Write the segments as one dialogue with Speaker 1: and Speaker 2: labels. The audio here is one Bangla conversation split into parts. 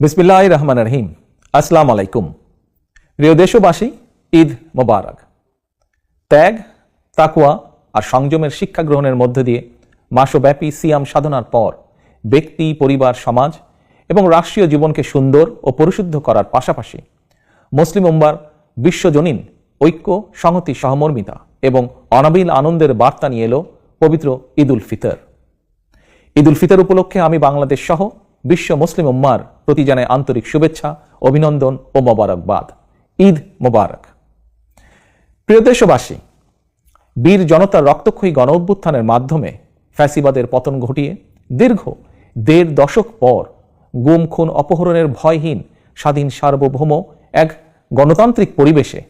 Speaker 1: বিসমিল্লাহির রহমানির রহিম। আসসালামু আলাইকুম। প্রিয় দেশবাসী, ঈদ মোবারক। ত্যাগ, তাকওয়া আর সংযমের শিক্ষা গ্রহণের মধ্য দিয়ে মাসব্যাপী সিয়াম সাধনার পর ব্যক্তি, পরিবার, সমাজ এবং রাষ্ট্রীয় জীবনকে সুন্দর ও পরিশুদ্ধ করার পাশাপাশি মুসলিম উম্মার বিশ্বজনীন ঐক্য, সংহতি, সহমর্মিতা এবং অনাবিল আনন্দের বার্তা নিয়ে এলো পবিত্র ঈদ উল ফিতর। ঈদ উল ফিতর উপলক্ষে আমি বাংলাদেশ সহ বিশ্ব মুসলিম উম্মার প্রতি জানাই আন্তরিক শুভেচ্ছা, অভিনন্দন ও মোবারকবাদ। ঈদ মোবারক। প্রিয় দেশবাসী, বীর জনতার রক্তক্ষয়ী গণ অভ্যুত্থানের মাধ্যমে ফ্যাসিবাদের পতন ঘটিয়ে দীর্ঘ ১.৫ দশক পর গুম, খুন, অপহরণের ভয়হীন স্বাধীন সার্বভৌম এক গণতান্ত্রিক পরিবেশে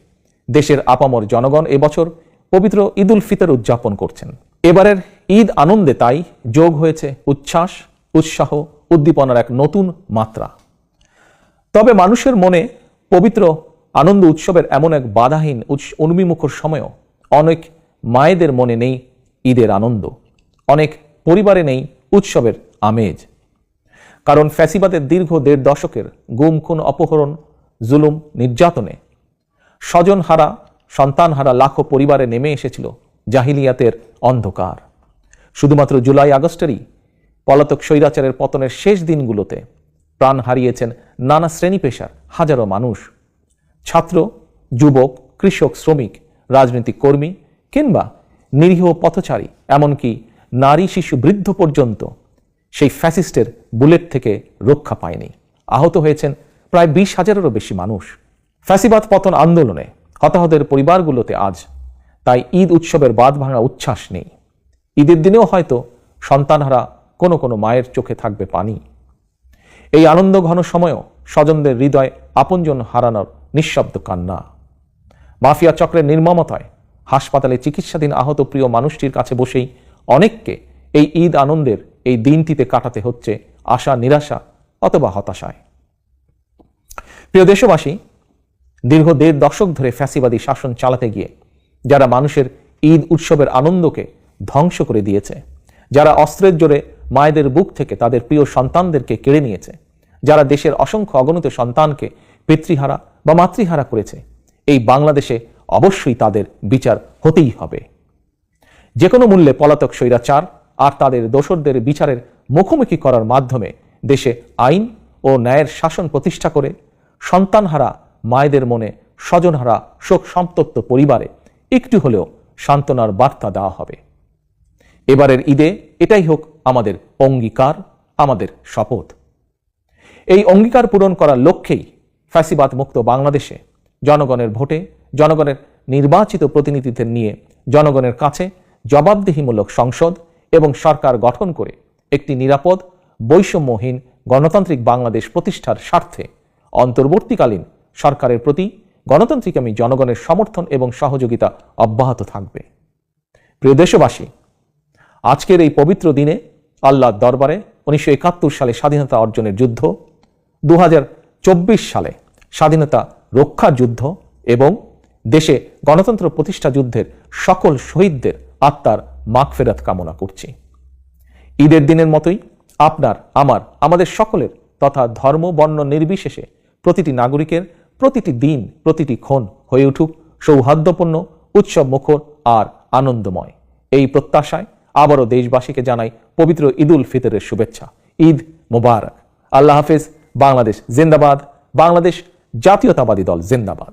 Speaker 1: দেশের আপামর জনগণ এবছর পবিত্র ঈদ উল ফিতর উদযাপন করছেন। এবারের ঈদ আনন্দে তাই যোগ হয়েছে উচ্ছ্বাস, উৎসাহ, উদ্দীপনার এক নতুন মাত্রা। তবে মানুষের মনে পবিত্র আনন্দ উৎসবের এমন এক বাধাহীন উন্মিমুখর সময়ও অনেক মায়েদের মনে নেই ঈদের আনন্দ, অনেক পরিবারে নেই উৎসবের আমেজ। কারণ ফ্যাসিবাদের দীর্ঘ ১.৫ দশকের গুম, খুন, অপহরণ, জুলুম, নির্যাতনে স্বজনহারা, সন্তানহারা লাখো পরিবারে নেমে এসেছিল জাহিলিয়াতের অন্ধকার। শুধুমাত্র জুলাই আগস্টেরই পলাতক স্বৈরাচারের পতনের শেষ দিনগুলোতে প্রাণ হারিয়েছেন নানা শ্রেণী পেশার হাজারো মানুষ। ছাত্র, যুবক, কৃষক, শ্রমিক, রাজনৈতিক কর্মী কিংবা নিরীহ পথচারী, এমনকি নারী, শিশু, বৃদ্ধ পর্যন্ত সেই ফ্যাসিস্টের বুলেট থেকে রক্ষা পায়নি। আহত হয়েছেন প্রায় ২০,০০০-এরও বেশি মানুষ। ফ্যাসিবাদ পতন আন্দোলনে হতাহতের পরিবারগুলোতে আজ তাই ঈদ উৎসবের বাঁধ ভাঙা উচ্ছ্বাস নেই। ঈদের দিনেও হয়তো সন্তানহারা কোনো কোনো মায়ের চোখে থাকবে পানি। এই আনন্দ ঘন সময়ও স্বজনদের হৃদয় আপনজন হারানোর নিঃশব্দ কান্না। মাফিয়া চক্রের নির্মমতায় হাসপাতালে চিকিৎসাধীন আহত প্রিয় মানুষটির কাছে বসেই অনেককে এই ঈদ আনন্দের এই দিনটিতে কাটাতে হচ্ছে আশা, নিরাশা অথবা হতাশায়। প্রিয় দেশবাসী, দীর্ঘ ১.৫ দশক ধরে ফ্যাসিবাদী শাসন চালাতে গিয়ে যারা মানুষের ঈদ উৎসবের আনন্দকে ধ্বংস করে দিয়েছে, যারা অস্ত্রের জোরে মায়েদের বুক থেকে তাদের প্রিয় সন্তানদেরকে কেড়ে নিয়েছে, যারা দেশের অসংখ্য অগণিত সন্তানকে পিতৃহারা বা মাতৃহারা করেছে, এই বাংলাদেশে অবশ্যই তাদের বিচার হতেই হবে। যে কোনো মূল্যে পলাতক স্বৈরাচার আর তাদের দোসরদের বিচারের মুখোমুখি করার মাধ্যমে দেশে আইন ও ন্যায়ের শাসন প্রতিষ্ঠা করে সন্তানহারা মায়েদের মনে, স্বজনহারা শোক সন্তপ্ত পরিবারে একটু হলেও সান্ত্বনার বার্তা দেওয়া হবে। এবারের ঈদে এটাই হোক আমাদের অঙ্গীকার, আমাদের শপথ। এই অঙ্গীকার পূরণ করার লক্ষ্যেই ফ্যাসিবাদ মুক্ত বাংলাদেশে জনগণের ভোটে, জনগণের নির্বাচিত প্রতিনিধিদের নিয়ে জনগণের কাছে জবাবদিহিমূলক সংসদ এবং সরকার গঠন করে একটি নিরাপদ, বৈষম্যহীন গণতান্ত্রিক বাংলাদেশ প্রতিষ্ঠার স্বার্থে অন্তর্বর্তীকালীন সরকারের প্রতি গণতান্ত্রিকামী জনগণের সমর্থন এবং সহযোগিতা অব্যাহত থাকবে। প্রিয় দেশবাসী, আজকের এই পবিত্র দিনে আল্লাহর দরবারে ১৯৭১ সালে স্বাধীনতা অর্জনের যুদ্ধ, ২০২৪ সালে স্বাধীনতা রক্ষার যুদ্ধ এবং দেশে গণতন্ত্র প্রতিষ্ঠা যুদ্ধের সকল শহীদদের আত্মার মাগফিরাত কামনা করছি। ঈদের দিনের মতোই আপনার, আমাদের সকলের তথা ধর্ম, বর্ণ নির্বিশেষে প্রতিটি নাগরিকের প্রতিটি দিন, প্রতিটি ক্ষণ হয়ে উঠুক সৌহার্দ্যপূর্ণ, উৎসব মুখর আর আনন্দময়। এই প্রত্যাশায় আবারও দেশবাসীকে জানাই পবিত্র ঈদ উল ফিতরের শুভেচ্ছা। ঈদ মোবারক। আল্লাহ হাফেজ। বাংলাদেশ জিন্দাবাদ। বাংলাদেশ জাতীয়তাবাদী দল জিন্দাবাদ।